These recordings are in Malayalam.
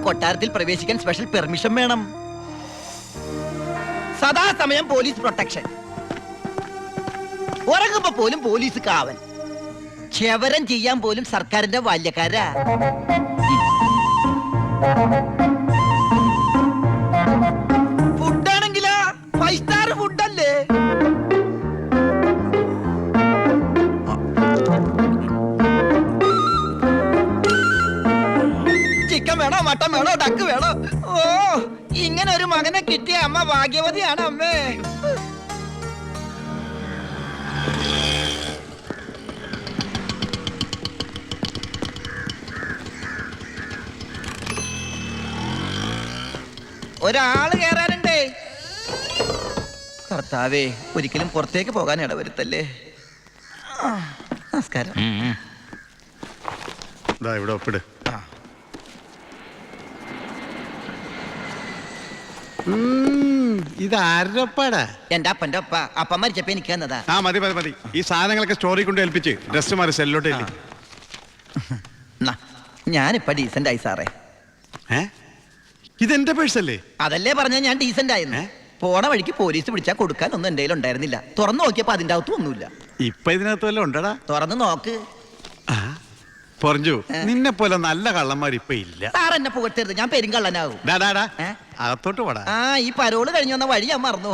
കൊട്ടാരത്തിൽ പ്രവേശിക്കാൻ സ്പെഷ്യൽ പെർമിഷൻ വേണം. സദാസമയം പോലീസ് പ്രൊട്ടക്ഷൻ. ഉറങ്ങുമ്പോ പോലും പോലീസ് കാവൽ. ക്ഷവരം ചെയ്യാൻ പോലും സർക്കാരിന്റെ ബാല്യക്കാരാ. ഫുഡാണെങ്കിലോ 5 സ്റ്റാർ ഫുഡല്ലേ. ചിക്കൻ വേണോ, മട്ടൻ വേണോ, ഡക്ക് വേണോ? ഓ, ഇങ്ങനെ ഒരു മകനെ കിട്ടിയ അമ്മ ഭാഗ്യവതിയാണ് അമ്മേ. ഒരാള് കേറാനുണ്ടേ. കർത്താവേ, ഒരിക്കലും പുറത്തേക്ക് പോകാൻ ഇടവരുത്തല്ലേ. നമസ്കാരം. ഇവിടെ ഒപ്പിട്. ഇതാരപ്പാടാ? എന്റെ അപ്പന്റെ ഒപ്പ. അപ്പം മരിച്ചപ്പോ എനിക്ക് തന്നതാ. ആ മതി മതി മതി. ഈ സാധനങ്ങളൊക്കെ സ്റ്റോറി കൊണ്ട് ഏൽപ്പിച്ച് ഡ്രസ് മാറി സെല്ലോട്ട്. ഞാനിപ്പ ഡീസന്റ് ആയി സാറേ. ഇതെന്റെ പേഴ്സല്ലേ? അതല്ലേ പറഞ്ഞ ഞാൻ ഡീസന്റ് ആയിരുന്നു. പോണ വഴിക്ക് പോലീസ് പിടിച്ചാൽ കൊടുക്കാൻ ഒന്നും എന്റെ ഉണ്ടായിരുന്നില്ല. തുറന്നു നോക്കിയപ്പോ അതിന്റെ അകത്തും ഒന്നുമില്ല. ഇപ്പൊ ഇതിനകത്ത് വല്ല ഉണ്ടടാ? തുറന്നു നോക്ക്. പറഞ്ഞു, നിന്നെ പോലെ നല്ല കള്ളന്മാർ ഇപ്പൊ ഇല്ല. സാർ എന്നെ പുകട്ടരുത്, ഞാൻ പെരുങ്കള്ളനാകും. അകത്തോട്ട് പോടാ. ഈ പരോള് കഴിഞ്ഞു വന്ന വഴി ഞാൻ മറന്നു.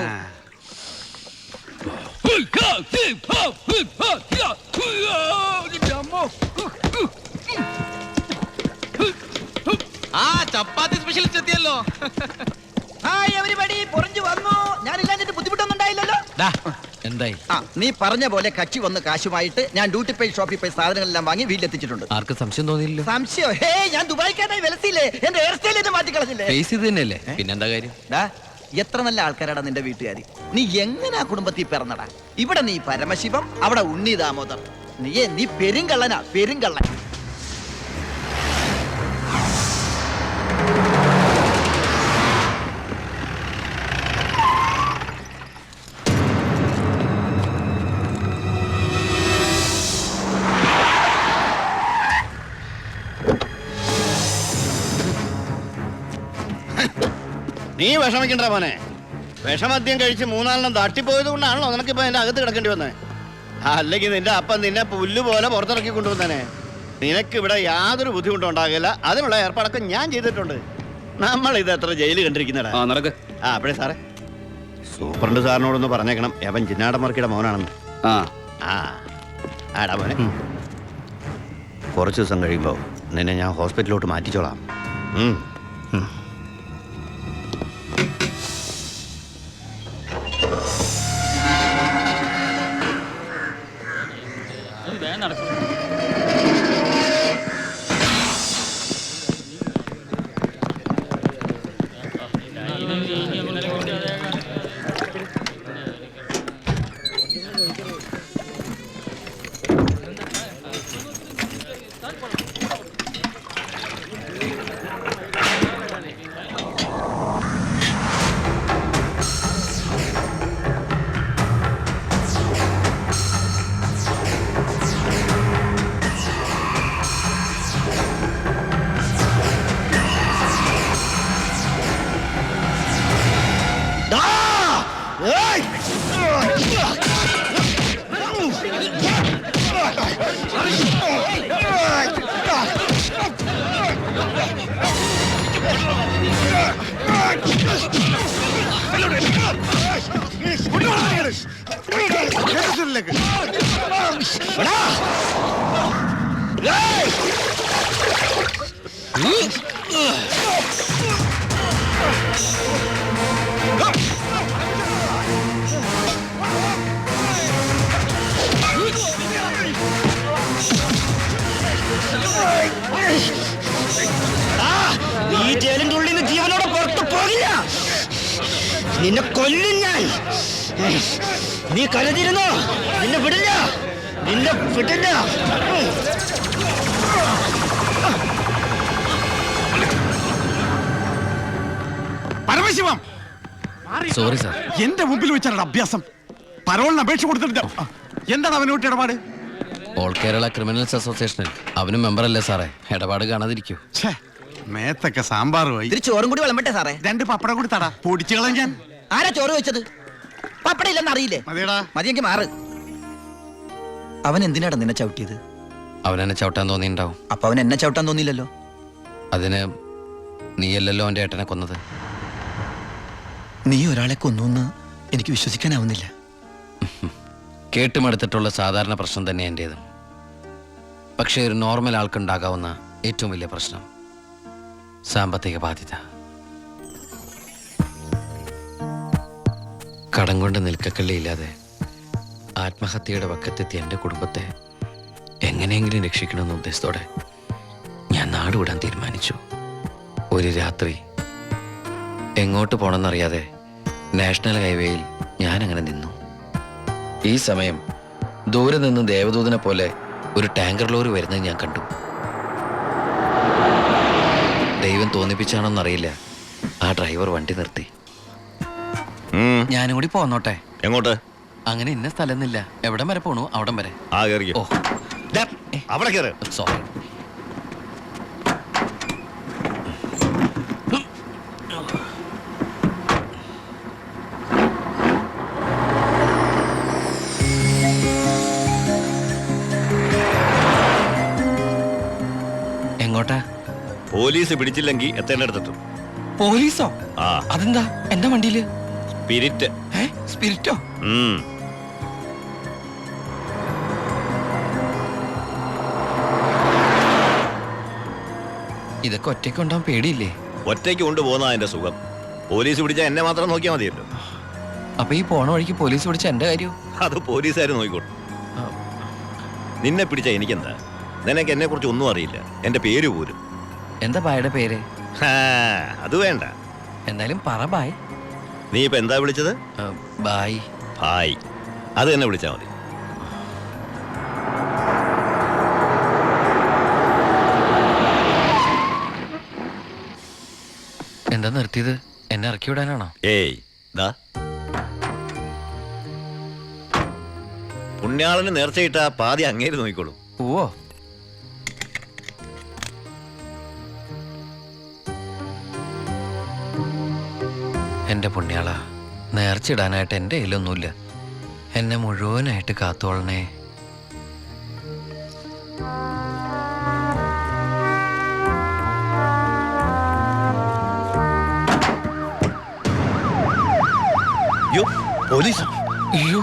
ചപ്പാത്തി സ്പെഷ്യലിസ്റ്റ് എത്തിയല്ലോ. ഹായ് എവരിബഡി, പൊറിഞ്ഞു വന്നു. ഞാനില്ലാഞ്ഞിട്ട് ബുദ്ധിമുട്ടൊന്നും ഉണ്ടായില്ലല്ലോ. എന്തായി? നീ പറഞ്ഞ പോലെ കക്ഷി വന്ന് കാശുമായിട്ട് ഞാൻ ഡ്യൂട്ടി പെയ്ഡ് ഷോപ്പിൽ പോയി സാധനങ്ങളെല്ലാം വാങ്ങി വീട്ടിലെത്തിച്ചിട്ടുണ്ട്. ആർക്കും സംശയം തോന്നിയില്ല? സംശയം? ഹേ, ഞാൻ ദുബായിക്കാനായി വിലസില്ലേ. എന്റെ ഹെയർ സ്റ്റൈൽ മാറ്റി കളഞ്ഞില്ലേ? ഫേസ് ഇത് തന്നെയല്ലേ, പിന്നെന്താ കാര്യം? എത്ര നല്ല ആൾക്കാരാടാ നിന്റെ വീട്ടുകാരി. നീ എങ്ങനെ കുടുംബത്തിൽ പിറന്നടാ? ഇവിടെ നീ പരമശിവം, അവിടെ ഉണ്ണി ദാമോദർ. നീ പെരുങ്കള്ളനാ, പെരുങ്കള്ളൻ. നീ വിഷമിക്കണ്ട മോനെ. വിഷമദ്യം കഴിച്ച് 3-4 തട്ടിപ്പോയത് കൊണ്ടാണല്ലോ നിനക്കിപ്പോ എന്റെ അകത്ത് കിടക്കേണ്ടി വന്നേ. അല്ലെങ്കിൽ നിന്റെ അപ്പൻ നിന്നെ പുല്ല് പോലെ പുറത്തിറക്കി കൊണ്ടുവന്നേനെ. നിനക്ക് ഇവിടെ യാതൊരു ബുദ്ധിമുട്ടും ഉണ്ടാകില്ല. അതിനുള്ള ഏർപ്പാടൊക്കെ ഞാൻ ചെയ്തിട്ടുണ്ട്. നമ്മൾ ഇത് എത്ര ജയില് കണ്ടിരിക്കുന്നടാ. അപ്പഴേ സാറേ, സൂപ്രണ്ട് സാറിനോടൊന്ന് പറഞ്ഞേക്കണം, അവൻ ചിന്നാടമർക്കിയുടെ മോനാണെന്ന്. ആടാ മോനെ, കുറച്ച് ദിവസം കഴിയുമ്പോ നിന്നെ ഞാൻ ഹോസ്പിറ്റലിലോട്ട് മാറ്റിച്ചോളാം. ഈ ജയിലിന്റെ ഉള്ളിൽ നിന്ന് ജീവനോടെ പുറത്തു പോകില്ല. നിന്നെ കൊല്ലും ഞാൻ. നീ കരുതിയിരുന്നോ? നിന്നെ വിടില്ല, നിന്നെ വിടില്ല. Paramasivam, sorry sir. എന്റെ മുമ്പിൽ വെച്ചാണ് അഭ്യാസം. പരോളിന് അപേക്ഷ കൊടുത്തിട്ട് എന്താണ് അവനോട്ട് ഇടപാട്? ഓൾ കേരള ക്രിമിനൽസ് അസോസിയേഷനിൽ അവനും മെമ്പറല്ലേ സാറേ. ഇടപാട് കാണാതിരിക്കൂ. മേത്തൊക്കെ സാമ്പാർ പോയി. ഇതിൽ ചോറും കൂടി വിളമ്പട്ടെ സാറേ? 2 പപ്പടം കൂടി തടാ, പൊടിച്ചുകളാം ഞാൻ. ആരാ ചോറ് വെച്ചത്? പപ്പട ഇല്ലെന്ന് അറിയില്ലേ? മതിയടാ. മതിയെങ്കിൽ മാറ്. അവൻ എന്തിനാടാ നിന്നെ ചവിട്ടിയത്? അവനെന്നെ ചവിട്ടാൻ തോന്നിയിട്ടുണ്ടാവും. അപ്പൊ അവൻ എന്നെ ചവിട്ടാൻ തോന്നിയില്ലല്ലോ. അതിന് നീയല്ലല്ലോ എൻ്റെ ഏട്ടനെ കൊന്നത്. നീ ഒരാളെ കൊന്നു എനിക്ക് വിശ്വസിക്കാനാവുന്നില്ല. കേട്ടുമെടുത്തിട്ടുള്ള സാധാരണ പ്രശ്നം തന്നെ എൻ്റേതും. പക്ഷേ ഒരു നോർമൽ ആൾക്കുണ്ടാകാവുന്ന ഏറ്റവും വലിയ പ്രശ്നം സാമ്പത്തിക ബാധ്യത. കടം കൊണ്ട് നിൽക്കക്കള്ളിയില്ലാതെ ആത്മഹത്യയുടെ വക്കത്തെത്തിയ എൻ്റെ കുടുംബത്തെ എങ്ങനെയെങ്കിലും രക്ഷിക്കണമെന്ന ഉദ്ദേശത്തോടെ ഞാൻ നാടുവിടാൻ തീരുമാനിച്ചു. ഒരു രാത്രി എങ്ങോട്ട് പോകണമെന്നറിയാതെ നാഷണൽ ഹൈവേയിൽ ഞാനങ്ങനെ നിന്നു. ഈ സമയം ദൂരെ നിന്ന് ദേവദൂതനെ പോലെ ഒരു ടാങ്കർ ലോറി വരുന്നത് ഞാൻ കണ്ടു. ദൈവം തോന്നിപ്പിച്ചാണോന്നറിയില്ല, ആ ഡ്രൈവർ വണ്ടി നിർത്തി. ഞാനും കൂടി പോന്നോട്ടെ? എങ്ങോട്ട്? അങ്ങനെ ഇന്ന സ്ഥലമൊന്നുമില്ല, എവിടം വരെ പോണു അവിടം വരെ. ഓ അവിടെ കയറ്. സോറി. എങ്ങോട്ടാ? പോലീസ് പിടിച്ചില്ലെങ്കിൽ എത്തേണ്ടടുത്തെത്തും. പോലീസോ? ആ. അതെന്താ എന്റെ വണ്ടിയില്? സ്പിരിറ്റ്. സ്പിരിറ്റോ? ഇതൊക്കെ ഒറ്റയ്ക്ക് ഉണ്ടാവാൻ പേടിയില്ലേ? ഒറ്റയ്ക്ക് കൊണ്ടുപോകുന്ന അതിന്റെ സുഖം. പോലീസ് പിടിച്ചാൽ എന്നെ മാത്രം നോക്കിയാൽ മതിയല്ലോ. അപ്പൊ ഈ പോണ വഴിക്ക് പോലീസ് പിടിച്ച എന്റെ കാര്യം? അത് പോലീസുകാർ നോക്കിക്കോട്ടെ. നിന്നെ പിടിച്ച എനിക്കെന്താ? നിനക്ക് എന്നെ കുറിച്ച് ഒന്നും അറിയില്ല, എന്റെ പേര് പോലും. എന്താ ബായുടെ പേര്? അത് വേണ്ട. എന്തായാലും പറ ബായ്. നീ ഇപ്പൊ എന്താ വിളിച്ചത്? ബായ്. ഭായ്. അത് തന്നെ വിളിച്ചാ മതി. എന്താ നിർത്തിയത്? എന്നെ ഇറക്കി വിടാനാണോ? ഏയ് ദാ പുണ്യാളന് നേർച്ചയിട്ട പാതി അങ്ങേര് നോക്കിക്കോളൂ. ഓ എന്റെ പുണ്യാള, നേർച്ചിടാനായിട്ട് എൻ്റെ കയ്യിലൊന്നുമില്ല. എന്നെ മുഴുവനായിട്ട് കാത്തോളണേ. പോലീസ്. അയ്യോ,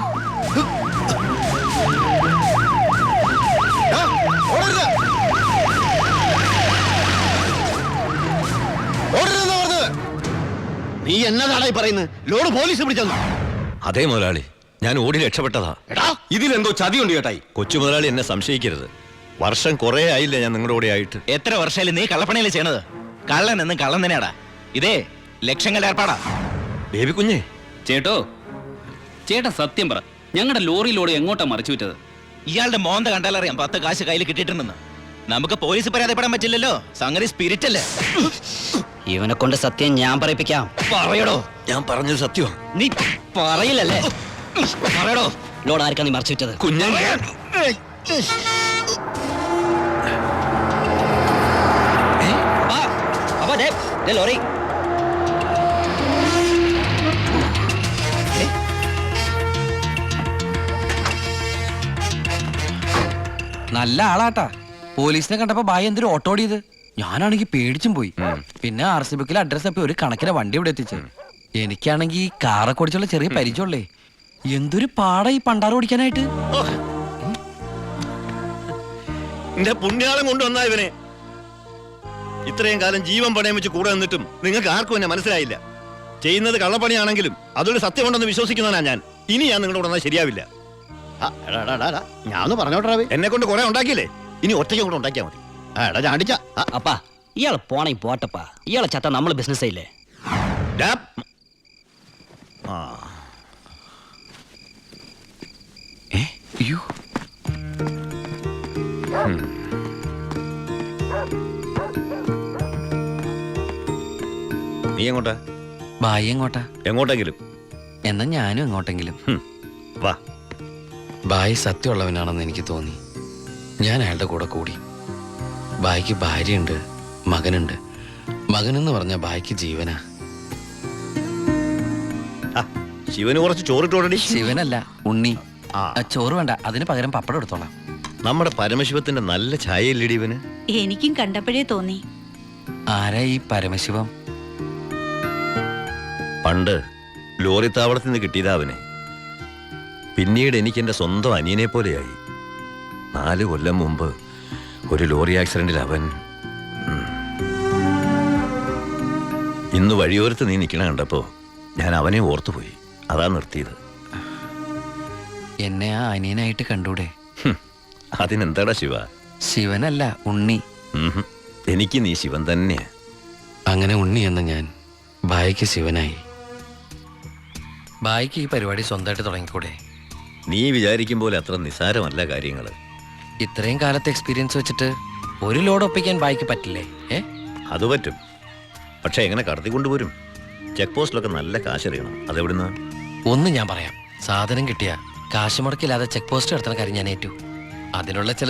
നീ എന്നതാടായി പറയുന്നത്? ലോഡ് പോലീസ് പിടിച്ചെന്നു. അതേ മുതലാളി, ഞാൻ ഓടി രക്ഷപ്പെട്ടതാ. ഇതിലെന്തോ ചതിയുണ്ട് ചേട്ടായി. കൊച്ചു മുതലാളി എന്നെ സംശയിക്കരുത്. വർഷം കുറെ ആയില്ല ഞാൻ നിങ്ങളുടെ കൂടെ ആയിട്ട്. എത്ര വർഷമായാലും നീ കള്ളപ്പണിയല്ലേ ചെയ്യണത്? കള്ളൻ എന്നും കള്ളൻ തന്നെയാടാ. ഇതേ ലക്ഷങ്ങളുടെ ഏർപ്പാടാ. ബേബി കുഞ്ഞേ. ചേട്ടാ സത്യം പറ, ഞങ്ങളുടെ ലോറിയിലൂടെ എങ്ങോട്ടാ മറിച്ചു വിറ്റത്? ഇയാളുടെ മോന്ത കണ്ടാലറിയാം 10 കാശ് കയ്യിൽ കിട്ടിയിട്ടുണ്ടെന്ന്. നമുക്ക് പോലീസ് പരാതിപ്പെടാൻ പറ്റില്ലല്ലോ, സംഗതി സ്പിരിറ്റ് അല്ലേ. ഇവനെ കൊണ്ട് സത്യം ഞാൻ പറയിപ്പിക്കാം. പറയടോ. ഞാൻ പറഞ്ഞത് സത്യമാ. നീ പറയില്ലല്ലേ? പറയടോ, ലോഡ് ആർക്കാ നീ മറിച്ചു വിറ്റത്? കുഞ്ഞൻ. ലോറി നല്ല ആളാട്ടാ. പോലീസിനെ കണ്ടപ്പോ ബായ് എന്തൊരു ഓട്ടോ ഓടിയത്. ഞാനാണെങ്കിൽ പേടിച്ചും പോയി. പിന്നെ RC ബുക്കിൽ അഡ്രസ് അപ്പൊ ഒരു കണക്കിന് വണ്ടി ഇവിടെ എത്തിച്ചു. എനിക്കാണെങ്കിൽ കാറൊക്കെ ഓടിച്ചുള്ള ചെറിയ പരിചയമുള്ളേ. എന്തൊരു പാടാ ഈ പണ്ടാറ് ഓടിക്കാനായിട്ട്. എന്റെ പുണ്യാളം കൊണ്ടുവന്നാ ഇവനെ. ഇത്രയും കാലം ജീവൻ പണയം വെച്ച് കൂടെ നിന്നിട്ടും നിങ്ങൾക്ക് ആർക്കും എന്നെ മനസ്സിലായില്ല. ചെയ്യുന്നത് കള്ളപ്പണിയാണെങ്കിലും അതൊരു സത്യമുണ്ടെന്ന് വിശ്വസിക്കുന്നവനാ ഞാൻ. ഇനി ഞാൻ നിങ്ങളുടെ കൂടെ ശരിയാവില്ല. ഞാൻ പറഞ്ഞോട്ടെ. എന്നെ കൊണ്ട് കുറെ ഉണ്ടാക്കിയില്ലേ, ഇനി ഒറ്റയ്ക്ക് കൂടെ ഉണ്ടാക്കിയാ മതി. ചാടിച്ച അപ്പാ, ഇയാള് പോണേ പോട്ടപ്പാ. ഇയാളെ ചത്ത നമ്മള് ബിസിനസ് ആയില്ലേ? അയ്യോ, നീ എങ്ങോട്ടാ? ബായ് എങ്ങോട്ടാ? എങ്ങോട്ടെങ്കിലും. എന്നാ ഞാനും എങ്ങോട്ടെങ്കിലും. വാ. ബായ് സത്യമുള്ളവനാണെന്ന് എനിക്ക് തോന്നി. ഞാൻ അയാളുടെ കൂടെ കൂടി. ബായ്ക്ക് ഭാര്യയുണ്ട്, മകനുണ്ട്. മകനെന്ന് പറഞ്ഞ ബായിക്ക് ജീവനാ. ശിവന് കുറച്ച് ചോറിട്ടോടടി. ശിവനല്ല, ഉണ്ണി. ചോറ് വേണ്ട, അതിന് പകരം പപ്പടം എടുത്തോളാം. നമ്മുടെ പരമശിവത്തിന്റെ നല്ല ഛായയില്ലടി ഇവന്. എനിക്കും കണ്ടപ്പോഴേ തോന്നി. ആരാ ഈ പരമശിവം? പണ്ട് ലോറി താവളത്തിൽ നിന്ന് കിട്ടിയതാ അവനെ. പിന്നീട് എനിക്ക് എൻ്റെ സ്വന്തം അനിയനെ പോലെയായി. 4 കൊല്ലം മുമ്പ് ഒരു ലോറി ആക്സിഡന്റിൽ അവൻ. ഇന്ന് വഴിയോരത്ത് നീ നിൽക്കണ കണ്ടപ്പോ ഞാൻ അവനെ ഓർത്തുപോയി. അതാ നിർത്തിയത്. എന്നെ ആ അനിയനായിട്ട് കണ്ടൂടെ? അതിനെന്താടാ ശിവ? ശിവനല്ല, ഉണ്ണി. എനിക്ക് നീ ശിവൻ തന്നെയാ. അങ്ങനെ ഉണ്ണി എന്ന ഞാൻ ബായിക്ക് ശിവനായി. ബായിക്ക് ഈ പരിപാടി സ്വന്തമായിട്ട് തുടങ്ങിക്കൂടെ? നീ വിചാരിക്കും പോലെ അത്ര നിസ്സാരമല്ല കാര്യങ്ങൾ. ഇത്രയും കാലത്തെ എക്സ്പീരിയൻസ് വെച്ചിട്ട് ഒരു ലോഡ് ഒപ്പിക്കാൻ ബായിക്ക് പറ്റില്ലേ? അത് പറ്റും. പക്ഷെ എങ്ങനെ കടത്തിക്കൊണ്ടുപോരും? ചെക്ക് പോസ്റ്റിലൊക്കെ നല്ല കാശറിയണം. അതെവിടുന്ന്? ഒന്ന് ഞാൻ പറയാം. സാധനം കിട്ടിയ കാശ് മുടക്കില്ലാതെ ചെക്ക് പോസ്റ്റ് നടത്തുന്ന കാര്യം ഞാൻ ഏറ്റു. അതിനുള്ള ചില